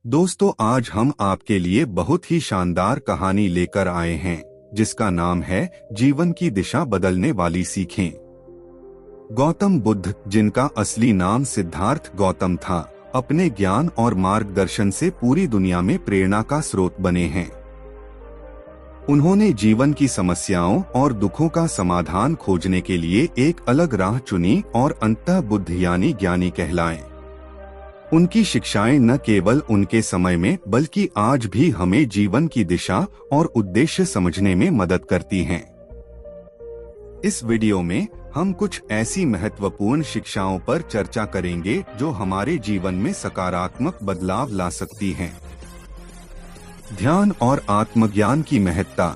दोस्तों, आज हम आपके लिए बहुत ही शानदार कहानी लेकर आए हैं जिसका नाम है जीवन की दिशा बदलने वाली सीखें। गौतम बुद्ध, जिनका असली नाम सिद्धार्थ गौतम था, अपने ज्ञान और मार्गदर्शन से पूरी दुनिया में प्रेरणा का स्रोत बने हैं। उन्होंने जीवन की समस्याओं और दुखों का समाधान खोजने के लिए एक अलग राह चुनी और अंततः बुद्ध यानी ज्ञानी कहलाए। उनकी शिक्षाएं न केवल उनके समय में बल्कि आज भी हमें जीवन की दिशा और उद्देश्य समझने में मदद करती हैं। इस वीडियो में हम कुछ ऐसी महत्वपूर्ण शिक्षाओं पर चर्चा करेंगे जो हमारे जीवन में सकारात्मक बदलाव ला सकती हैं। ध्यान और आत्मज्ञान की महत्ता।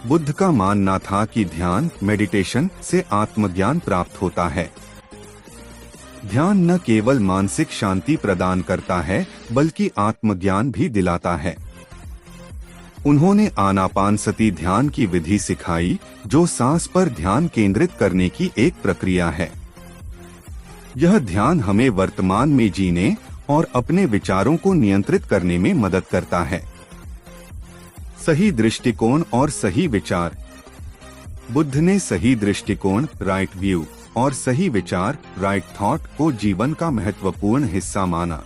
बुद्ध का मानना था कि ध्यान मेडिटेशन से आत्मज्ञान प्राप्त होता है। ध्यान न केवल मानसिक शांति प्रदान करता है बल्कि आत्मज्ञान भी दिलाता है। उन्होंने आनापानसति ध्यान की विधि सिखाई, जो सांस पर ध्यान केंद्रित करने की एक प्रक्रिया है। यह ध्यान हमें वर्तमान में जीने और अपने विचारों को नियंत्रित करने में मदद करता है। सही दृष्टिकोण और सही विचार। बुद्ध ने सही दृष्टिकोण राइट व्यू और सही विचार राइट थॉट को जीवन का महत्वपूर्ण हिस्सा माना।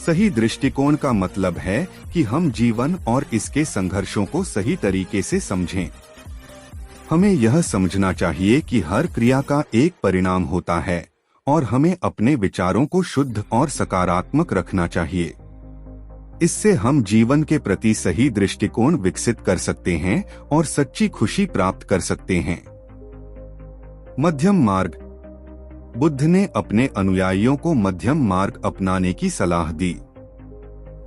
सही दृष्टिकोण का मतलब है कि हम जीवन और इसके संघर्षों को सही तरीके से समझें। हमें यह समझना चाहिए कि हर क्रिया का एक परिणाम होता है और हमें अपने विचारों को शुद्ध और सकारात्मक रखना चाहिए। इससे हम जीवन के प्रति सही दृष्टिकोण विकसित कर सकते हैं और सच्ची खुशी प्राप्त कर सकते हैं। मध्यम मार्ग। बुद्ध ने अपने अनुयायियों को मध्यम मार्ग अपनाने की सलाह दी।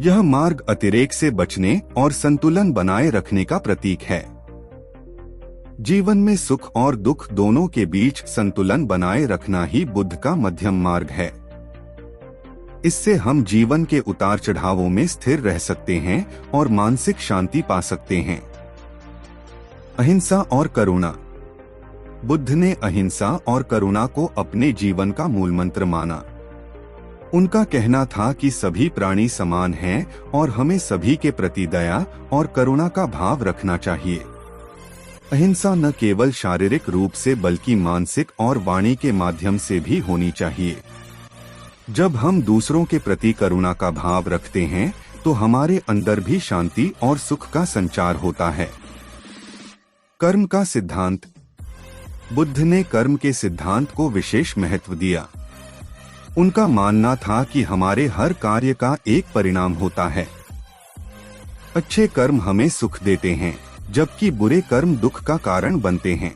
यह मार्ग अतिरेक से बचने और संतुलन बनाए रखने का प्रतीक है। जीवन में सुख और दुख दोनों के बीच संतुलन बनाए रखना ही बुद्ध का मध्यम मार्ग है। इससे हम जीवन के उतार चढ़ावों में स्थिर रह सकते हैं और मानसिक शांति पा सकते हैं। अहिंसा और करुणा। बुद्ध ने अहिंसा और करुणा को अपने जीवन का मूल मंत्र माना। उनका कहना था कि सभी प्राणी समान हैं और हमें सभी के प्रति दया और करुणा का भाव रखना चाहिए। अहिंसा न केवल शारीरिक रूप से बल्कि मानसिक और वाणी के माध्यम से भी होनी चाहिए। जब हम दूसरों के प्रति करुणा का भाव रखते हैं तो हमारे अंदर भी शांति और सुख का संचार होता है। कर्म का सिद्धांत। बुद्ध ने कर्म के सिद्धांत को विशेष महत्व दिया। उनका मानना था कि हमारे हर कार्य का एक परिणाम होता है। अच्छे कर्म हमें सुख देते हैं, जबकि बुरे कर्म दुख का कारण बनते हैं।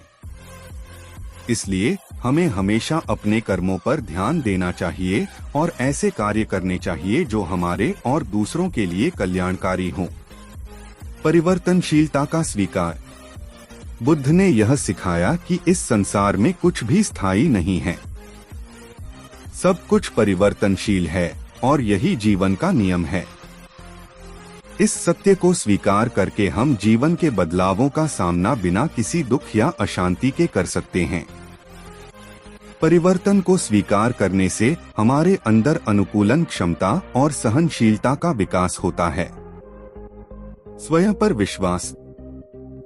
इसलिए हमें हमेशा अपने कर्मों पर ध्यान देना चाहिए और ऐसे कार्य करने चाहिए जो हमारे और दूसरों के लिए कल्याणकारी हों। परिवर्तनशीलता का स्वीकार। बुद्ध ने यह सिखाया कि इस संसार में कुछ भी स्थायी नहीं है। सब कुछ परिवर्तनशील है और यही जीवन का नियम है। इस सत्य को स्वीकार करके हम जीवन के बदलावों का सामना बिना किसी दुख या अशांति के कर सकते हैं। परिवर्तन को स्वीकार करने से हमारे अंदर अनुकूलन क्षमता और सहनशीलता का विकास होता है। स्वयं पर विश्वास।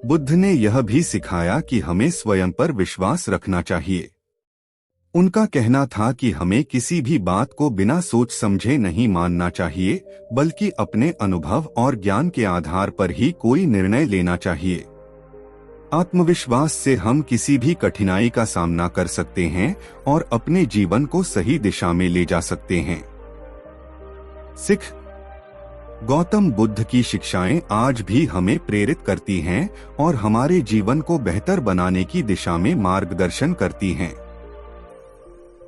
बुद्ध ने यह भी सिखाया कि हमें स्वयं पर विश्वास रखना चाहिए। उनका कहना था कि हमें किसी भी बात को बिना सोच समझे नहीं मानना चाहिए, बल्कि अपने अनुभव और ज्ञान के आधार पर ही कोई निर्णय लेना चाहिए। आत्मविश्वास से हम किसी भी कठिनाई का सामना कर सकते हैं और अपने जीवन को सही दिशा में ले जा सकते हैं। सिख। गौतम बुद्ध की शिक्षाएं आज भी हमें प्रेरित करती हैं और हमारे जीवन को बेहतर बनाने की दिशा में मार्गदर्शन करती हैं।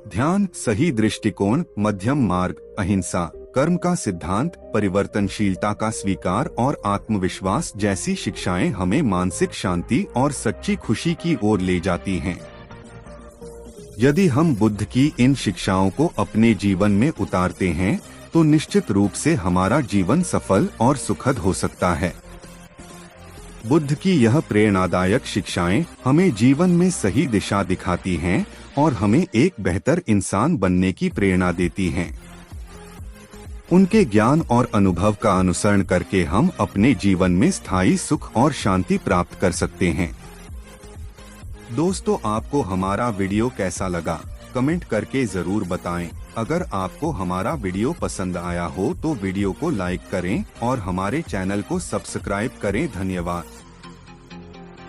ध्यान, सही दृष्टिकोण, मध्यम मार्ग, अहिंसा, कर्म का सिद्धांत, परिवर्तनशीलता का स्वीकार और आत्मविश्वास जैसी शिक्षाएं हमें मानसिक शांति और सच्ची खुशी की ओर ले जाती हैं। यदि हम बुद्ध की इन शिक्षाओं को अपने जीवन में उतारते हैं तो निश्चित रूप से हमारा जीवन सफल और सुखद हो सकता है। बुद्ध की यह प्रेरणादायक शिक्षाएं हमें जीवन में सही दिशा दिखाती हैं और हमें एक बेहतर इंसान बनने की प्रेरणा देती हैं। उनके ज्ञान और अनुभव का अनुसरण करके हम अपने जीवन में स्थायी सुख और शांति प्राप्त कर सकते हैं। दोस्तों, आपको हमारा वीडियो कैसा लगा कमेंट करके जरूर बताएं। अगर आपको हमारा वीडियो पसंद आया हो तो वीडियो को लाइक करें और हमारे चैनल को सब्सक्राइब करें। धन्यवाद।